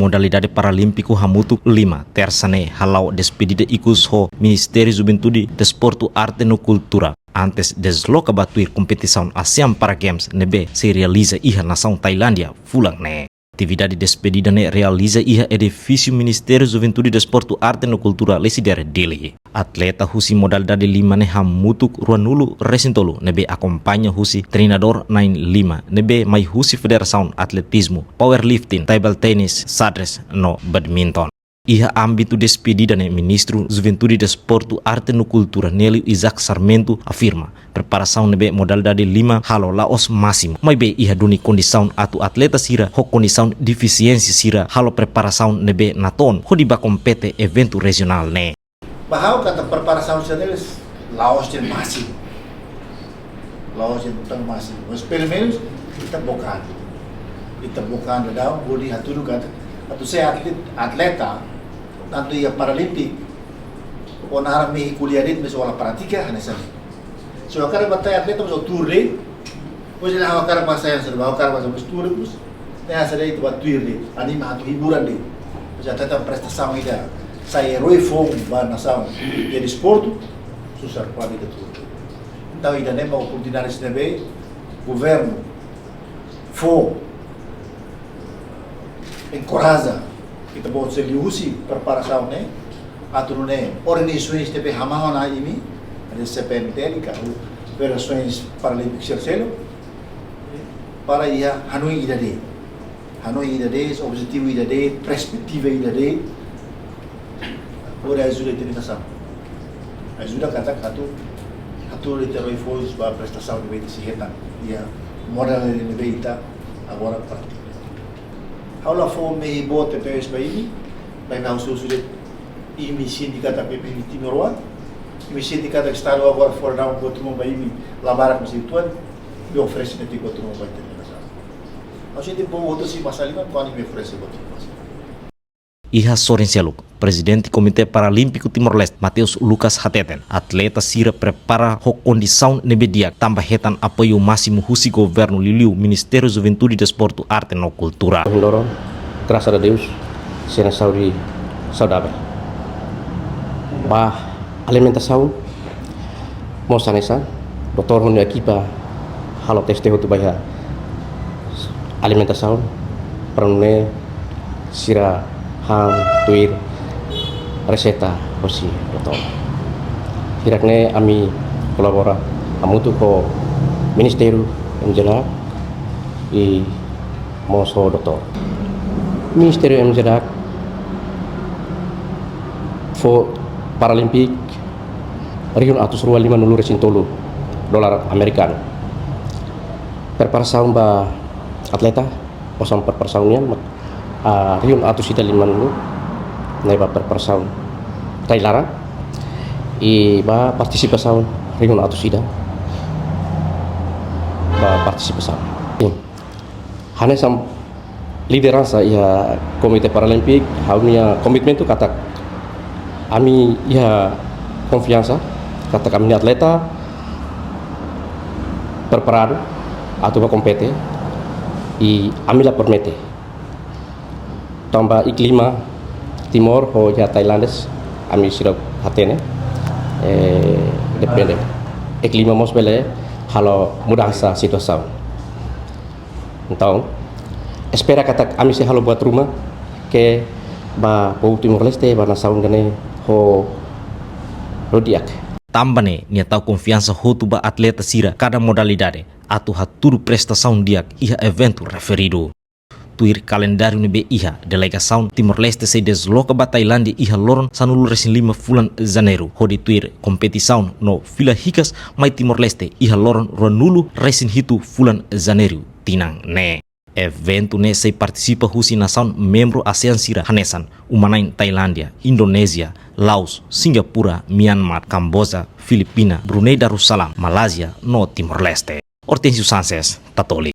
modalidade paralímpico hamutu 5 tersane halau despedida ikus ho Ministério Juventude, Desporto, Arte e Cultura. Antes desloca batuir competição ASEAN Para Games nebe se realiza iha nação Tailândia fulang ne. Atividade despedida ne realiza iha edifício Ministério Juventude, Desporto, Arte e Cultura Lesidere Delhi. Atleta husi modalidade 5 ne hamutuk ruanulu resintolu nebe acompanha husi treinador 95 nebe mai husi Federação Atletismo, Powerlifting, Table Tennis, Sadres no Badminton. Iha âmbito despedida ne Ministro Juventude, Desporto, Arte e Cultura Nélio Isaac Sarmento afirma preparação nebe modalidade 5 halo laos máximo. Mas be iha duni condição atu atleta sira ho condição deficiência sira halo preparação nebe naton ho diba compete evento regional ne. Bahau kata preparação deles laos de máximo. Laos de botão máximo. Mas pelo menos kita bocado. Kita bocado dah bodi haturu kata atau saya atleta tanto ia paralimpik o nahara me kuliah dit meso wala pratika hanesa. So akara batai atleta meso turre. Pois ele akara pasaya serba akara pasaya meso turre pus. Nah sada itu buat turre. Anima atau hiburan deh. Pois atleta prestação ida. Saya herói fogo ba nação e desporto susar pode de tudo. Então ainda nem mau continuar esse nebe governo fo encoraja kita pode ser usi preparação né atau né organizações tebe hamahan aí mi ada CPMT ka operações paralímpicas sercelo para ia Hanoi idade objetivo idade perspectiva idade ora ajuda a nação. Ajuda kata atu literoi foi para prestação de bem siheta e a moral de beita agora prática. Aula foi me bote pes baini, vai na usul sudah imi sindikata PP Timor imi sindikata estado agora fora da botumo baini labara com situan me oferece neti botumo baita nação. A gente bom outro se masalima quando me oferece botumo. Iha Soren Seluk, Presidente Komite Paralímpico Timor-Leste, Mateus Lucas Hateten, atleta sira prepara ho condição nebediak, tambah hetan apoio máximo husi governo Liliu, Ministério Juventude, Desporto, Arte e Cultura. Mendorong, graças a Deus, sena saúde saudável. Bah, alimentação, moça nessa, doutor menua equipa, halo teste hotu bahaya, alimentação, para sira ham tuir reseta hosi doktor. Hirakne ami kolabora amutu ko Ministério MJDAC e moso doktor. Ministério MJDAC fo Paralimpik riun atus rua 5 nulu resintolu dolar Amerikan. Preparação ba atleta osam preparaçãonya riun atus ida 5 nulu naiba preparação Tailara e ba participação riun atus ida ba participação hanya sam liderança ya Komite Paralimpik haunya komitmen tu kata kami ya confiança kata kami atleta preparado atau kompete e amila permite tambah iklima Timor ho ya Tailandes ami sirap hatene depende iklima mos bele halo mudança situação então espera kata ami se halo buat rumah ke ba po Timor-Leste ba nasaun gane ho rodiak Tambane nia tau confiança hotu ba atleta sira cada modalidade atu haturu prestação diak iha evento referido. Tuir kalendário nebe iha delegação Timor-Leste se desloca ba Tailândia iha loron sanulu resin 5 bulan Janeiro hodi tuir kompetição no Vila Hicas mai Timor-Leste iha loron ronulu resin hitu bulan Janeiro tinang ne. Evento ne se participa husi nação membro ASEAN sira hanesan umanain Tailândia, Indonésia, Laos, Singapura, Myanmar, Kamboja, Filipina, Brunei Darussalam, Malaysia no Timor-Leste. Hortensio Sanchez, Tatoli.